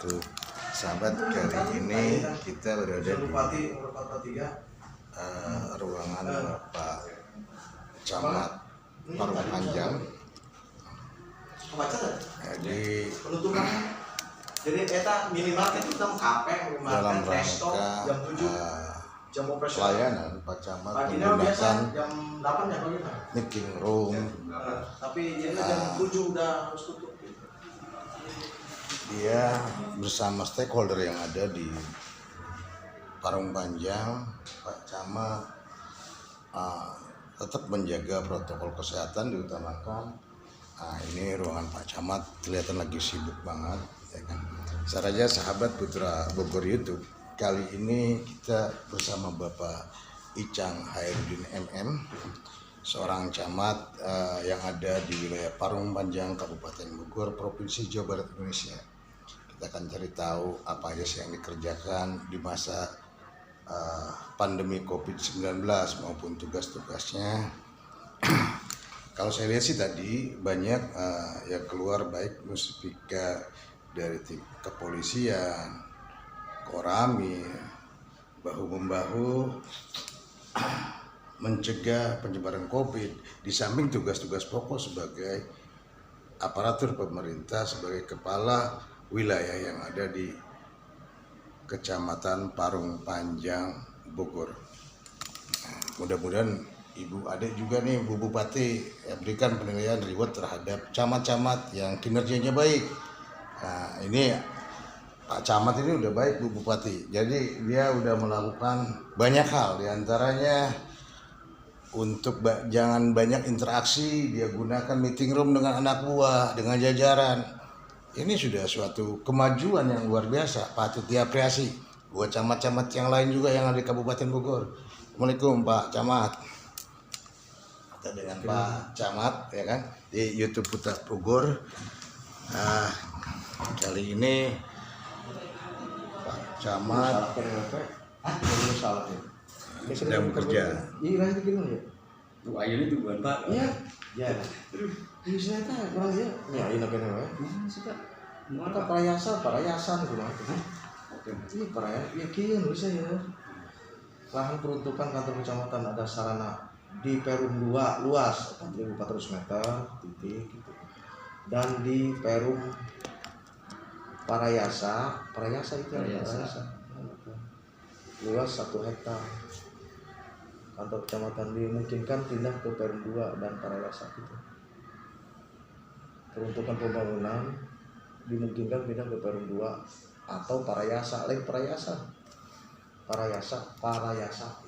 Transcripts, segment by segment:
wabarakatuh. Sahabat, kali ini kita berada di ruangan Pak Camat Parung Panjang. Jadi eta minimarket itu dalam rangka pelayanan Pak Camat menggunakan meeting room. Tapi ini jam 7 udah harus tutup. Dia bersama stakeholder yang ada di Parung Panjang, Pak Camat tetap menjaga protokol kesehatan diutamakan. Ini ruangan Pak Camat kelihatan lagi sibuk banget, ya kan. Saja sahabat Putra Bogor YouTube, kali ini kita bersama Bapak Icang Hairudin MM, seorang camat yang ada di wilayah Parung Panjang, Kabupaten Bogor, Provinsi Jawa Barat, Indonesia. Kita akan cari tahu apa aja sih yang dikerjakan di masa pandemi COVID-19 maupun tugas-tugasnya. Kalau saya lihat sih tadi banyak yang keluar, baik muspika dari tim kepolisian, Korami, bahu-membahu mencegah penyebaran COVID, di samping tugas-tugas pokok sebagai aparatur pemerintah, sebagai kepala wilayah yang ada di Kecamatan Parung Panjang, Bogor. Mudah-mudahan Ibu Adik juga nih, Bu Bupati, berikan penilaian reward terhadap camat-camat yang kinerjanya baik. Nah, ini Pak Camat ini udah baik, Bu Bupati. Jadi dia udah melakukan banyak hal, diantaranya untuk jangan banyak interaksi, dia gunakan meeting room dengan anak buah, dengan jajaran. Ini sudah suatu kemajuan yang luar biasa, patut diapresiasi buat camat-camat yang lain juga yang ada di Kabupaten Bogor. Assalamualaikum Pak Camat. Kita dengan Pak Camat, ya kan, di YouTube Putra Bogor. Kali ini Pak Camat sedang bekerja. Iya, gimana ya? Bu Ayu itu bukan Pak. Iya. Ya. Ini saya tahu orang dia. Ya, ini apa namanya? Sudah. Maka parayasan gimana itu? Ini parayasan. Ya kieu bisa ya. Lahan peruntukan kantor kecamatan ada sarana di Perum 2 luas 4.400 meter titik gitu. Dan di Perum Parayasa itu Parayasa. Luas 1 hektar. Kantor kecamatan dimungkinkan pindah ke Perum 2 dan Parayasa itu. Peruntukan pembangunan dimungkinkan pindah ke Perum 2 atau Parayasa, lain Parayasa.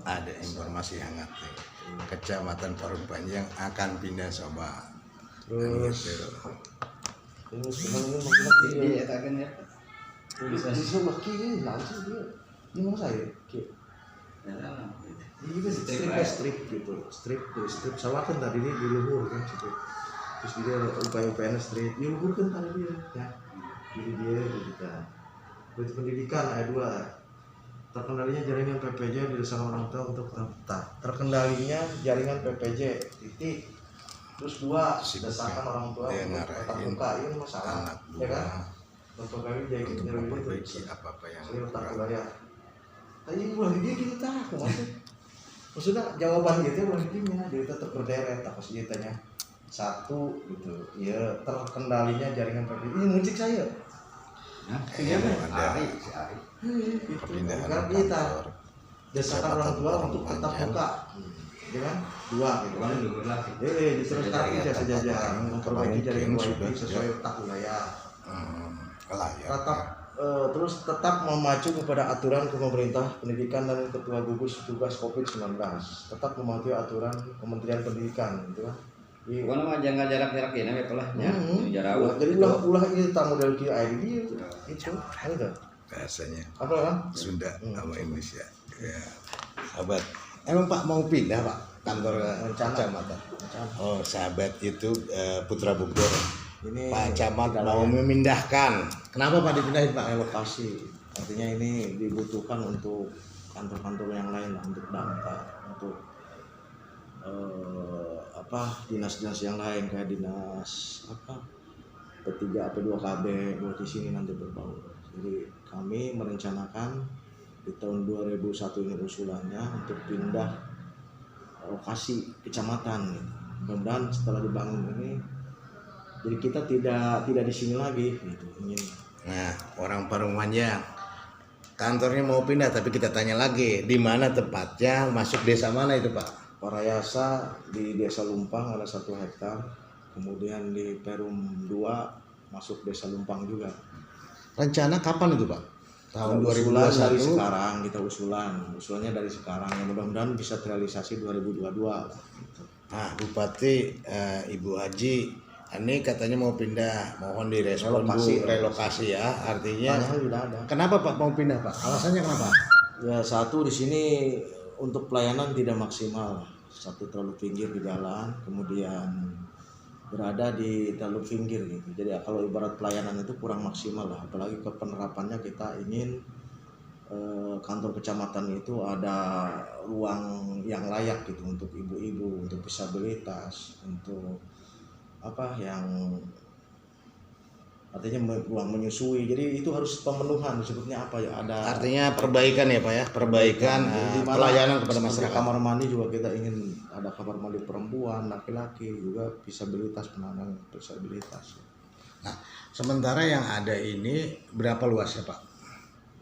Ada informasi hangat nih. Kecamatan Parung Panjang akan pindah sobat. Terus kemarin Iya, tak kan ya. bisa laki langsung dia. Ini mau saya. Ini strip sawakan tadi ini di luhur kan situ. Terus dia upaya-upaya strip di luhur kan tadi dia ya. Jadi dia pendidikan. Berarti pendidikan ayat 2. Terkendalinya jaringan PPJ di desa orang tua untuk terkendalinya jaringan PPJ titik. Terus 2 desakan orang tua untuk tatap muka, ini masalah ya kan? Untuk kami jadi memperbaiki apa-apa yang kurang. Tadi boleh dia gitu tak, maksudnya jawaban gitu boleh dia, jadi tetap berderet, tak pasti ditanya 1 gitu, ya terkendalinya jaringan PPJ. Ini muncik saya. Ada Perpindahan kantor desakan orang tua untuk tetap muka, ya kan? 2 gitu. Diteruskan jasa-jasa memperbaiki jaringan wifi sesuai tak wilayah. Terus tetap memacu kepada aturan pemerintah pendidikan dan ketua gugus tugas COVID-19. Tetap mematuhi aturan Kementerian Pendidikan, gitu kan? Mana mah jangan jarak-jarak ini ya pelahnya. Jarak. Jadi ulah itu tamu dari ID itu ada bahasanya. Apa kan? Sunda sama Indonesia. Ya. Sahabat, emang Pak mau pindah Pak kantor kecamatan? Oh, sahabat itu Putra Bogor. Ini Pak Camat mau memindahkan. Kenapa Pak dipindahin Pak? Relokasi. Artinya ini dibutuhkan untuk kantor-kantor yang lain, untuk dampak, untuk dinas-dinas yang lain kayak dinas P3 P2KB buat di sini nanti berbaur. Jadi kami merencanakan di tahun 2001 ini usulannya untuk pindah lokasi kecamatan gitu. Mudah-mudahan setelah dibangun ini jadi kita tidak di sini lagi gitu. Ingin Nah, orang Parung Panjang kantornya mau pindah, tapi kita tanya lagi di mana tepatnya, masuk desa mana itu Pak? Parayasa di Desa Lumpang ada 1 hektar, kemudian di Perum 2 masuk Desa Lumpang juga. Rencana kapan itu Pak? Tahun Usulan dari 2021? sekarang kita usulannya dari sekarang, yang mudah-mudahan bisa terrealisasi 2022 gitu. Nah, Bupati Ibu Haji ini katanya mau pindah, mohon direspon relokasi ya. Artinya Padahal sudah ada. kenapa Pak mau pindah Pak? Alasannya kenapa? Ya satu di sini untuk pelayanan tidak maksimal. Satu terlalu pinggir di jalan, kemudian berada di terlalu pinggir gitu. Jadi kalau ibarat pelayanan itu kurang maksimal lah. Apalagi ke penerapannya kita ingin kantor kecamatan itu ada ruang yang layak gitu untuk ibu-ibu, untuk disabilitas, untuk apa yang artinya ruang menyusui. Jadi itu harus pemenuhan, disebutnya apa ya, ada Artinya perbaikan ya Pak ya, perbaikan di mana pelayanan kepada seperti masyarakat. kamar mandi juga kita ingin ada kamar mandi perempuan, laki-laki, juga disabilitas, penyandang disabilitas. Nah, sementara yang ada ini berapa luasnya Pak?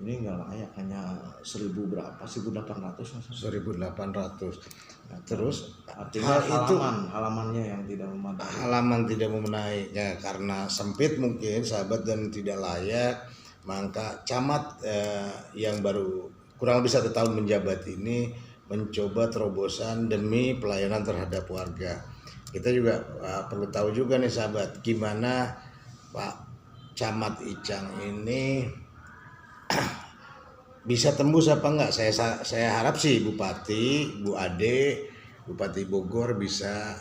Ini nggak layak, hanya 1.000 berapa, 1.800 maksudnya. 1.800. Nah, terus Artinya itu halamannya yang tidak memadai. halaman tidak memenuhi ya, karena sempit mungkin sahabat dan tidak layak, maka camat yang baru kurang lebih 1 tahun menjabat ini mencoba terobosan demi pelayanan terhadap warga. Kita juga perlu tahu juga nih sahabat, gimana Pak Camat Icang ini bisa tembus apa enggak. Saya harap sih Bupati, Bu Ade, Bupati Bogor bisa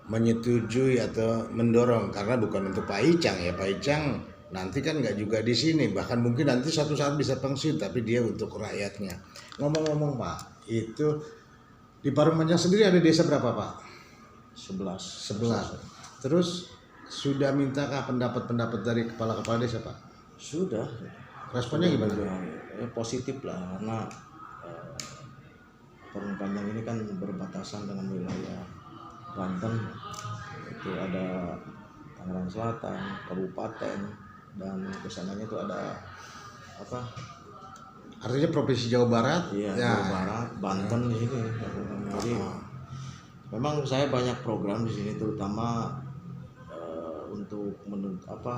menyetujui atau mendorong, karena bukan untuk Pak Icang ya. Pak Icang nanti kan nggak juga di sini, bahkan mungkin nanti suatu saat bisa pensiun, tapi dia untuk rakyatnya. Ngomong-ngomong Pak, itu di Parung Panjang sendiri ada desa berapa Pak? 11. 11. Terus sudah mintakah pendapat dari kepala-kepala desa Pak? Sudah. Responnya gimana? Ya, positif lah, karena Parung Panjang ini kan berbatasan dengan wilayah Banten. Itu ada Tangerang Selatan, Kabupaten, dan kesananya itu ada apa? Artinya Provinsi Jawa Barat? Iya, Ya. Jawa Barat, Banten di sini. Jadi memang saya banyak program di sini, terutama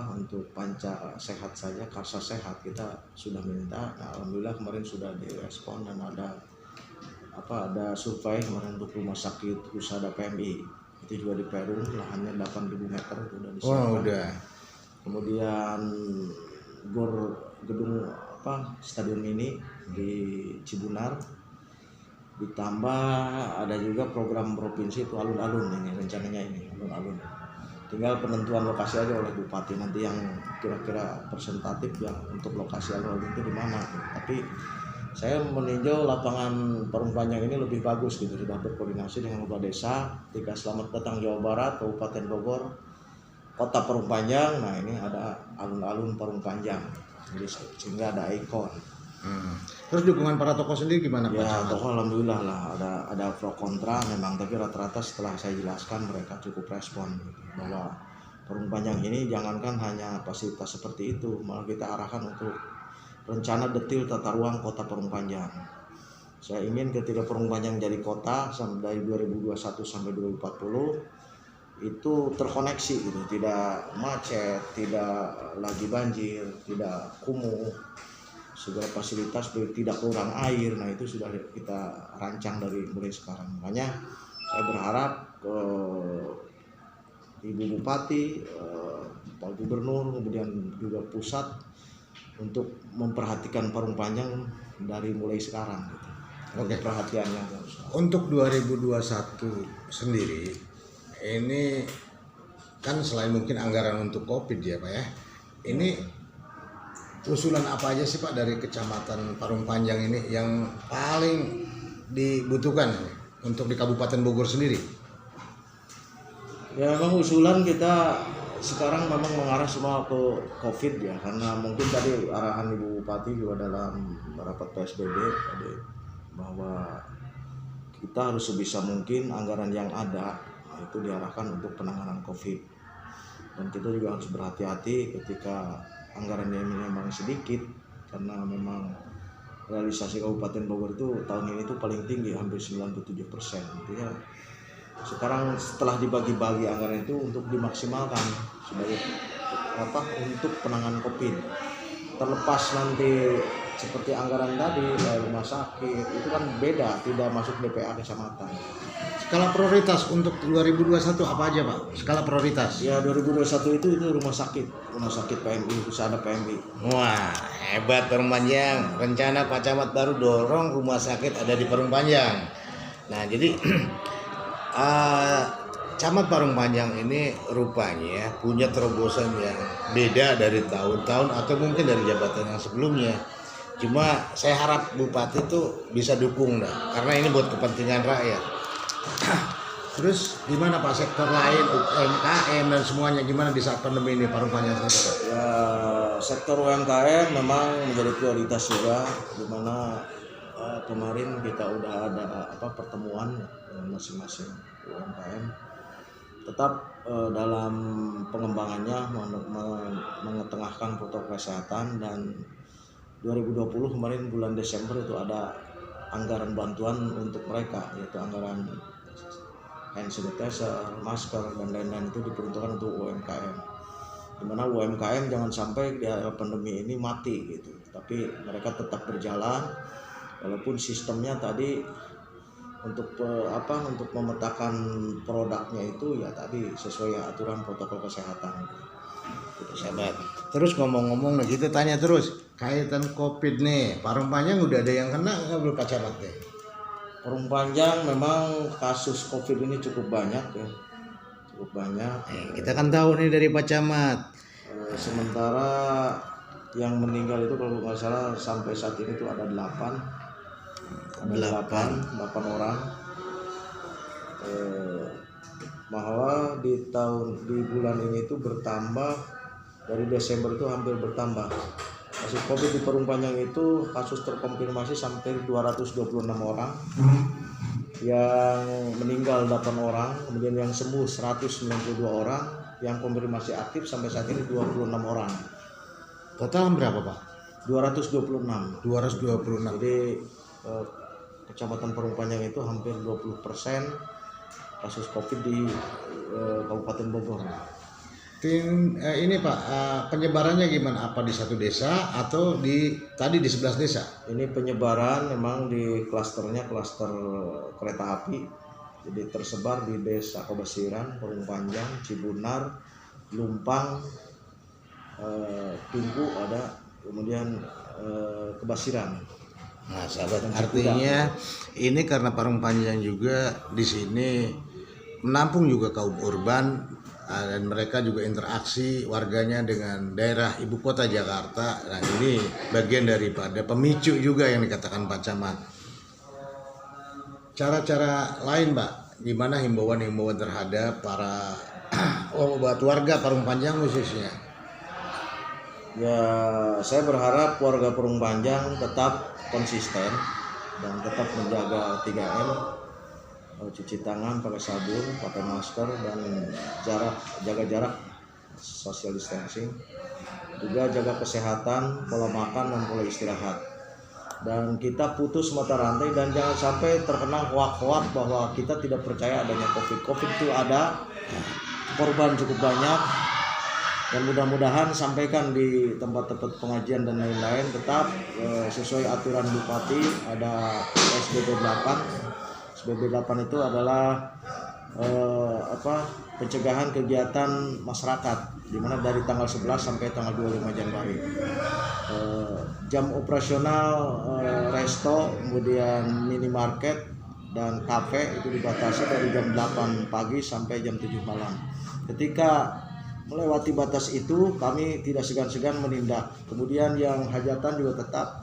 untuk panca sehat saja, karsa sehat kita sudah minta. Nah, alhamdulillah kemarin sudah direspon dan ada survei kemarin untuk rumah sakit Husada PMI. Itu juga di Perum, lahannya 8.000 meter itu udah disiapkan. Oh, udah. Kemudian gedung stadion mini di Cibunar, ditambah ada juga program provinsi itu alun-alun, ini rencananya ini alun-alun. Tinggal penentuan lokasi aja oleh bupati nanti yang kira-kira presentatif yang untuk lokasi alun-alun itu di mana. Tapi saya meninjau lapangan Parung Panjang ini lebih bagus gitu, sudah berkoordinasi dengan kepala desa. Ketika selamat datang Jawa Barat, Kabupaten Bogor, Kota Parung Panjang. Nah, ini ada alun-alun Parung Panjang. Jadi sehingga ada ikon. Terus dukungan para tokoh sendiri gimana Pak? Ya, tokoh alhamdulillah lah, ada pro kontra memang, tapi rata-rata setelah saya jelaskan mereka cukup respon gitu, bahwa Parung Panjang ini jangankan hanya fasilitas seperti itu, malah kita arahkan untuk rencana detil tata ruang kota Parung Panjang. Saya ingin ketika Parung Panjang jadi kota dari 2021 sampai 2040 itu terkoneksi gitu, tidak macet, tidak lagi banjir, tidak kumuh, segala fasilitas tidak kurang air. Nah, itu sudah kita rancang dari mulai sekarang. Makanya saya berharap Ibu Bupati, Pak Gubernur, kemudian juga pusat untuk memperhatikan Parung Panjang dari mulai sekarang gitu. Oke. Perhatiannya harus. Untuk 2021 sendiri ini kan selain mungkin anggaran untuk Covid ya Pak ya. Ini usulan apa aja sih Pak dari Kecamatan Parung Panjang ini yang paling dibutuhkan untuk di Kabupaten Bogor sendiri? Ya, memang usulan kita sekarang memang mengarah semua ke COVID ya, karena mungkin tadi arahan Ibu Bupati juga dalam rapat PSBB tadi bahwa kita harus sebisa mungkin anggaran yang ada itu diarahkan untuk penanganan COVID, dan kita juga harus berhati-hati ketika anggaran yang memang sedikit, karena memang realisasi Kabupaten Bogor itu tahun ini tuh paling tinggi, hampir 97%. Intinya sekarang setelah dibagi-bagi anggaran itu untuk dimaksimalkan sebagai untuk penanganan COVID. Terlepas nanti seperti anggaran tadi rumah sakit itu kan beda, tidak masuk DPA kecamatan. Skala prioritas untuk 2021 apa aja Pak? Skala prioritas. Ya 2021 itu rumah sakit PMI, bisa ada PMI. Wah, hebat Parung Panjang. Rencana Pak Camat baru dorong rumah sakit ada di Parung Panjang. Nah, jadi Camat Parung Panjang ini rupanya punya terobosan yang beda dari tahun-tahun atau mungkin dari jabatan yang sebelumnya. Cuma saya harap Bupati tuh bisa dukung dah, karena ini buat kepentingan rakyat. Terus gimana Pak, sektor lain, UMKM dan semuanya gimana di saat pandemi ini Parung Panjang sendiri? Ya sektor UMKM memang menjadi prioritas juga, di mana kemarin kita udah ada pertemuan dengan masing-masing UMKM. Tetap dalam pengembangannya mengetengahkan protokol kesehatan, dan 2020 kemarin bulan Desember itu ada anggaran bantuan untuk mereka, yaitu anggaran hand sanitizer, masker dan lain-lain itu diperuntukkan untuk UMKM. Dimana UMKM jangan sampai di era pandemi ini mati gitu, tapi mereka tetap berjalan walaupun sistemnya tadi untuk untuk memetakan produknya itu ya tadi sesuai aturan protokol kesehatan. Sahabat. Terus ngomong-ngomong kita tanya terus kaitan COVID nih, Parung Panjang udah ada yang kena nggak belum Pak Camat deh? Parung Panjang memang kasus COVID ini cukup banyak ya, cukup banyak. Kita kan tahu nih dari Pak Camat. Sementara yang meninggal itu kalau nggak salah sampai saat ini tuh ada 8 orang. Bahwa di bulan ini itu bertambah, dari Desember itu hampir bertambah. Kasus COVID di Parung Panjang itu kasus terkonfirmasi sampai 226 orang. Yang meninggal 8 orang, kemudian yang sembuh 192 orang, yang konfirmasi aktif sampai saat ini 26 orang. Total berapa Pak? 226. 226. Jadi Kecamatan Parung Panjang itu hampir 20% kasus COVID di Kabupaten Bogor. Ini Pak, penyebarannya gimana? Apa di satu desa atau di 11 desa? Ini penyebaran memang di klasternya klaster kereta api. Jadi tersebar di Desa Kebasiran, Parung Panjang, Cibunar, Lumpang, Tungku ada, kemudian Kebasiran. Nah, sahabat, artinya ini karena Parung Panjang juga di sini menampung juga kaum urban, dan mereka juga interaksi warganya dengan daerah ibu kota Jakarta. Nah, ini bagian daripada pemicu juga yang dikatakan Pak Camat. Cara-cara lain Pak, gimana himbauan-himbauan terhadap para buat warga Parung Panjang khususnya? Ya, saya berharap warga Parung Panjang tetap konsisten dan tetap menjaga 3M, cuci tangan pakai sabun, pakai masker, dan jaga jarak, social distancing, juga jaga kesehatan, pola makan dan pola istirahat. Dan kita putus mata rantai dan jangan sampai terkena hoak-hoak bahwa kita tidak percaya adanya COVID itu ada, korban cukup banyak. Dan mudah-mudahan sampaikan di tempat-tempat pengajian dan lain-lain tetap sesuai aturan Bupati, ada SBB 8. SBB 8 itu adalah pencegahan kegiatan masyarakat, di mana dari tanggal 11 sampai tanggal 25 Januari. Jam operasional resto, kemudian minimarket dan kafe itu dibatasi dari jam 8 pagi sampai jam 7 malam. Ketika melewati batas itu kami tidak segan-segan menindak. Kemudian yang hajatan juga tetap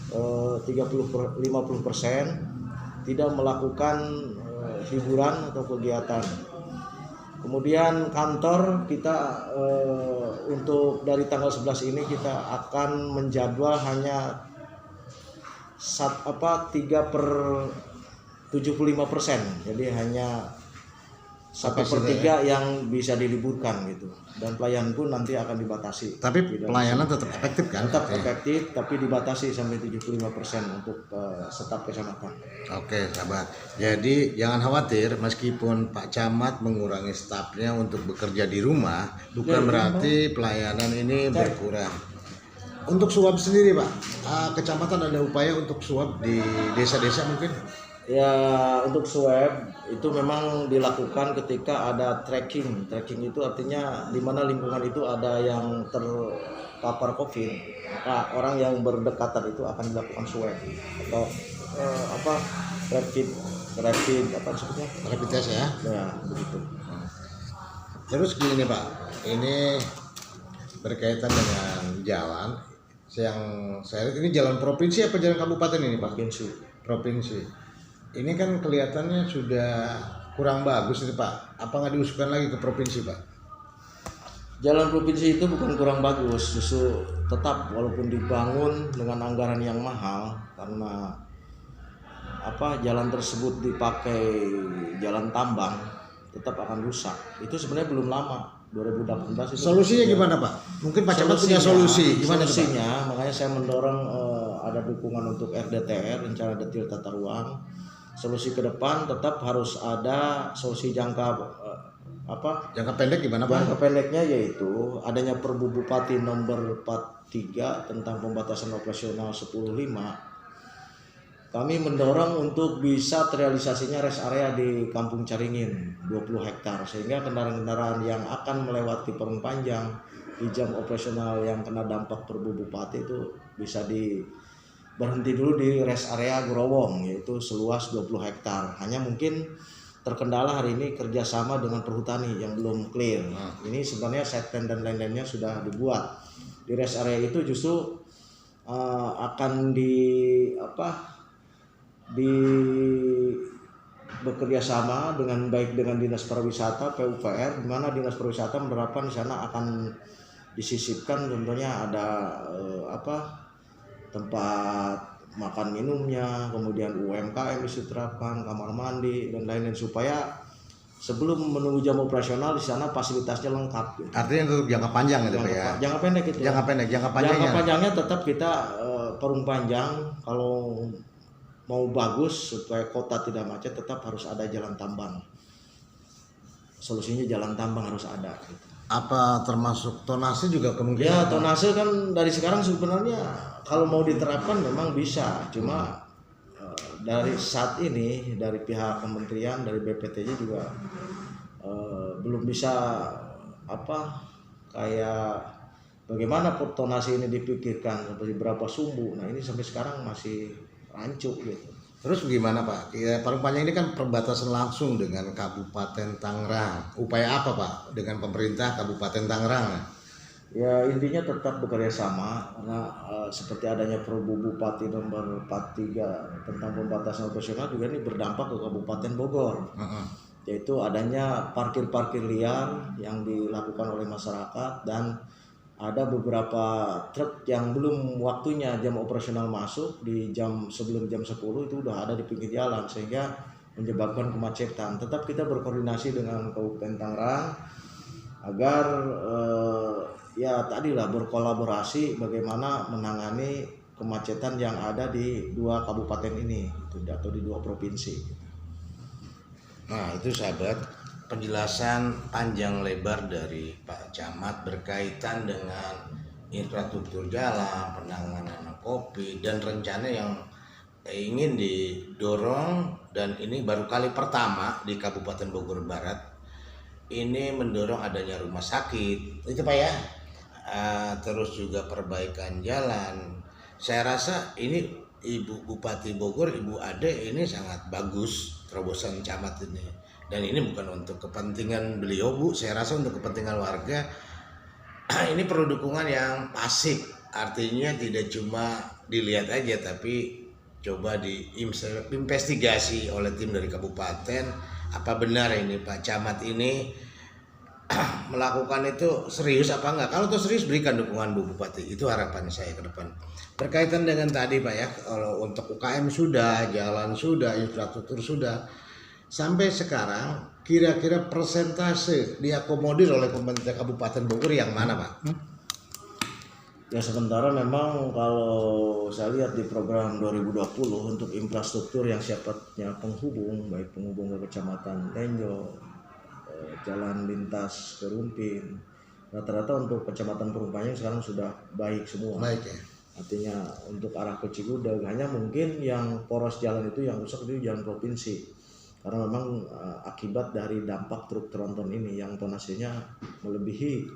50% tidak melakukan hiburan atau kegiatan. Kemudian kantor kita untuk dari tanggal 11 ini kita akan menjadwal hanya 3/75%. Jadi hanya 1/3 yang bisa diliburkan gitu. Dan pelayanan pun nanti akan dibatasi. Tapi pelayanan tetap efektif kan? Tetap efektif, tapi dibatasi sampai 75% untuk staf kecamatan. Oke, sahabat. Jadi jangan khawatir, meskipun Pak Camat mengurangi stafnya untuk bekerja di rumah, bukan berarti pelayanan ini berkurang. Untuk swab sendiri, Pak, kecamatan ada upaya untuk swab di desa-desa mungkin? Ya, untuk swab itu memang dilakukan ketika ada tracking. Tracking itu artinya di mana lingkungan itu ada yang terpapar COVID, maka orang yang berdekatan itu akan dilakukan swab atau rapid apa sebutnya? Rapid test ya. Ya, begitu. Terus gini Pak, ini berkaitan dengan jalan yang saya lihat ini jalan provinsi apa jalan kabupaten ini Pak? Provinsi. Ini kan kelihatannya sudah kurang bagus itu Pak. Apa nggak diusulkan lagi ke provinsi Pak? Jalan provinsi itu bukan kurang bagus, justru tetap walaupun dibangun dengan anggaran yang mahal karena jalan tersebut dipakai jalan tambang tetap akan rusak. Itu sebenarnya belum lama, 2018 itu. Solusinya gimana Pak? Mungkin Pak Camat punya solusi. Gimana solusinya? Makanya saya mendorong ada dukungan untuk RDTR, rencana detail tata ruang. Solusi ke depan tetap harus ada solusi jangka jangka pendek gimana Pak? Jangka pendeknya yaitu adanya Perbu Bupati nomor 43 tentang pembatasan operasional 10.5. Kami mendorong untuk bisa terrealisasinya rest area di Kampung Caringin 20 hektar sehingga kendaraan-kendaraan yang akan melewati Parung Panjang di jam operasional yang kena dampak Perbu Bupati itu bisa berhenti dulu di rest area Growong yaitu seluas 20 hektar. Hanya mungkin terkendala hari ini kerjasama dengan perhutani yang belum clear. Ini sebenarnya site plan dan lain-lainnya sudah dibuat. Di rest area itu justru akan bekerja sama dengan baik dengan Dinas Pariwisata PUPR, di mana Dinas Pariwisata menerapkan di sana akan disisipkan contohnya ada tempat makan minumnya, kemudian UMKM diterapkan, kamar mandi dan lain-lain supaya sebelum menunggu jam operasional di sana fasilitasnya lengkap. Gitu. Artinya untuk jangka panjang gitu ya? Jangka pendek itu. Jangka panjangnya tetap kita Parung Panjang kalau mau bagus supaya kota tidak macet tetap harus ada jalan tambang. Solusinya jalan tambang harus ada. Gitu. Apa termasuk tonase juga kemungkinan? Ya tonase kan dari sekarang sebenarnya kalau mau diterapkan memang bisa, cuma dari saat ini dari pihak kementerian dari BPTJ juga belum bisa kayak bagaimana tonase ini dipikirkan seperti berapa sumbu. Nah ini sampai sekarang masih rancu gitu. Terus bagaimana Pak? Ya, Parung Panjang ini kan perbatasan langsung dengan Kabupaten Tangerang. Upaya apa Pak dengan pemerintah Kabupaten Tangerang? Ya intinya tetap bekerja sama karena seperti adanya Perbu Bupati nomor 43 tentang pembatasan operasional juga ini berdampak ke Kabupaten Bogor. Yaitu adanya parkir-parkir liar yang dilakukan oleh masyarakat dan ada beberapa truk yang belum waktunya jam operasional masuk di sebelum jam 10 itu udah ada di pinggir jalan sehingga menyebabkan kemacetan. Tetap kita berkoordinasi dengan Kabupaten Tangerang agar berkolaborasi bagaimana menangani kemacetan yang ada di dua kabupaten ini atau di dua provinsi. Nah itu sahabat penjelasan panjang lebar dari Pak Camat berkaitan dengan infrastruktur jalan, penanganan COVID dan rencana yang ingin didorong dan ini baru kali pertama di Kabupaten Bogor Barat ini mendorong adanya rumah sakit itu Pak ya, terus juga perbaikan jalan. Saya rasa ini Ibu Bupati Bogor, Ibu Ade ini sangat bagus terobosan camat ini. Dan ini bukan untuk kepentingan beliau Bu, saya rasa untuk kepentingan warga. Ini perlu dukungan yang pasif, artinya tidak cuma dilihat aja tapi coba diinvestigasi oleh tim dari kabupaten apa benar ini Pak Camat ini melakukan itu serius apa enggak. Kalau itu serius, berikan dukungan Bu Bupati. Itu harapan saya ke depan. Berkaitan dengan tadi Pak ya, kalau untuk UKM sudah, jalan sudah, infrastruktur sudah. Sampai sekarang kira-kira persentase diakomodir oleh pemerintah Kabupaten Bogor yang mana Pak? Ya sementara memang kalau saya lihat di program 2020 untuk infrastruktur yang sifatnya penghubung, baik penghubung ke Kecamatan Tenjo, jalan lintas ke Rumpin, rata-rata untuk Kecamatan Perumpanyang sekarang sudah baik semua. Baik ya. Artinya untuk arah ke Cigudeg, hanya mungkin yang poros jalan itu yang rusak itu jalan provinsi. Karena memang akibat dari dampak truk tronton ini yang tonasenya melebihi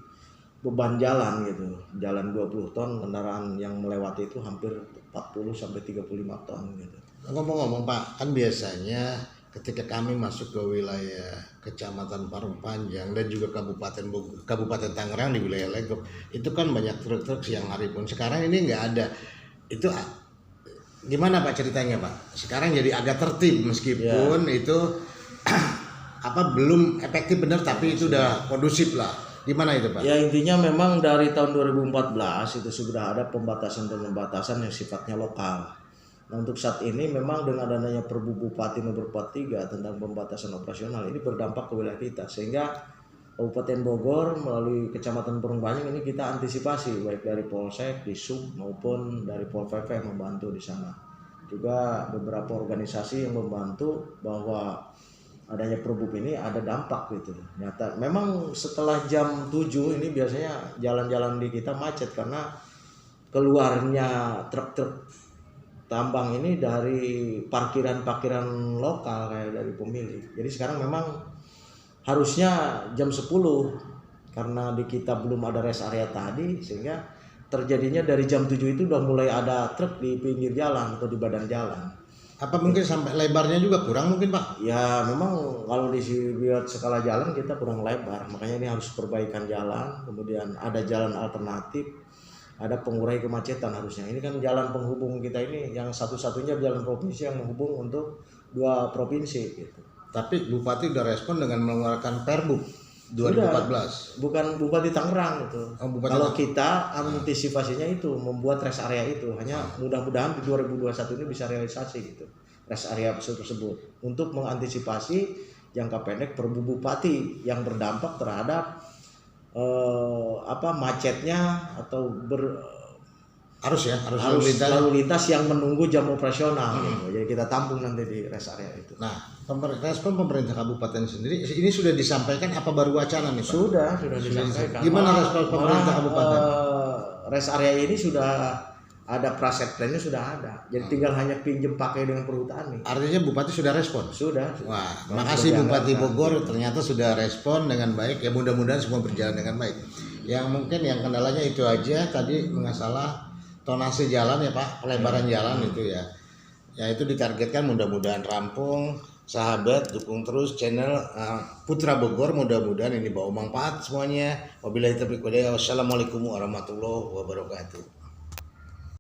beban jalan gitu. Jalan 20 ton, kendaraan yang melewati itu hampir 40 sampai 35 ton gitu. Ngomong-ngomong Pak, kan biasanya ketika kami masuk ke wilayah Kecamatan Parung Panjang dan juga Kabupaten Tangerang di wilayah Legok, itu kan banyak truk-truk siang hari pun. Sekarang ini nggak ada. Itu gimana Pak ceritanya Pak? Sekarang jadi agak tertib meskipun itu belum efektif benar, tapi itu udah kondusif lah. Gimana itu Pak? Ya intinya memang dari tahun 2014 itu sudah ada pembatasan yang sifatnya lokal. Nah untuk saat ini memang dengan adanya Perbu Bupati nomor 43 tentang pembatasan operasional ini berdampak ke wilayah kita, sehingga Kabupaten Bogor melalui Kecamatan Perumpanyang ini kita antisipasi baik dari Polsek, Disub maupun dari Pol PP yang membantu di sana. Juga beberapa organisasi yang membantu bahwa adanya Perbup ini ada dampak gitu. Nyata memang setelah jam 7 ini biasanya jalan-jalan di kita macet karena keluarnya truk-truk tambang ini dari parkiran-parkiran lokal kayak dari pemilik. Jadi sekarang memang harusnya jam 10 karena di kita belum ada rest area tadi, sehingga terjadinya dari jam 7 itu udah mulai ada truk di pinggir jalan atau di badan jalan. Apa mungkin sampai lebarnya juga kurang mungkin Pak? Ya memang kalau dilihat skala jalan kita kurang lebar, makanya ini harus perbaikan jalan, kemudian ada jalan alternatif, ada pengurai kemacetan harusnya. Ini kan jalan penghubung kita ini yang satu-satunya jalan provinsi yang menghubung untuk 2 provinsi gitu. Tapi Bupati udah respon dengan mengeluarkan Perbu 2014. Bukan Bupati Tangerang itu. Kalau kita antisipasinya itu membuat rest area itu, hanya mudah-mudahan di 2021 ini bisa realisasi gitu rest area tersebut untuk mengantisipasi jangka pendek Perbu Bupati yang berdampak terhadap macetnya atau harus lalu lintas yang menunggu jam operasional gitu. Jadi kita tampung nanti di rest area itu. Nah, respon pemerintah kabupaten sendiri ini sudah disampaikan apa baru wacana nih Pak? Sudah disampaikan. Gimana respon pemerintah kabupaten? Rest area ini sudah ada praset plannya sudah ada. Jadi tinggal hanya pinjem pakai dengan perhutani. Artinya Bupati sudah respon? Sudah. Wah, makasih Bupati Bogor ternyata sudah respon dengan baik. Ya mudah-mudahan semua berjalan dengan baik. Yang mungkin yang kendalanya itu aja tadi masalah tonase jalan ya Pak, pelebaran jalan itu ya. Ya itu ditargetkan mudah-mudahan rampung. Sahabat dukung terus channel Putra Bogor, mudah-mudahan ini bawa manfaat semuanya. Wabillahi taufiq wal hidayah. Wassalamualaikum warahmatullahi wabarakatuh.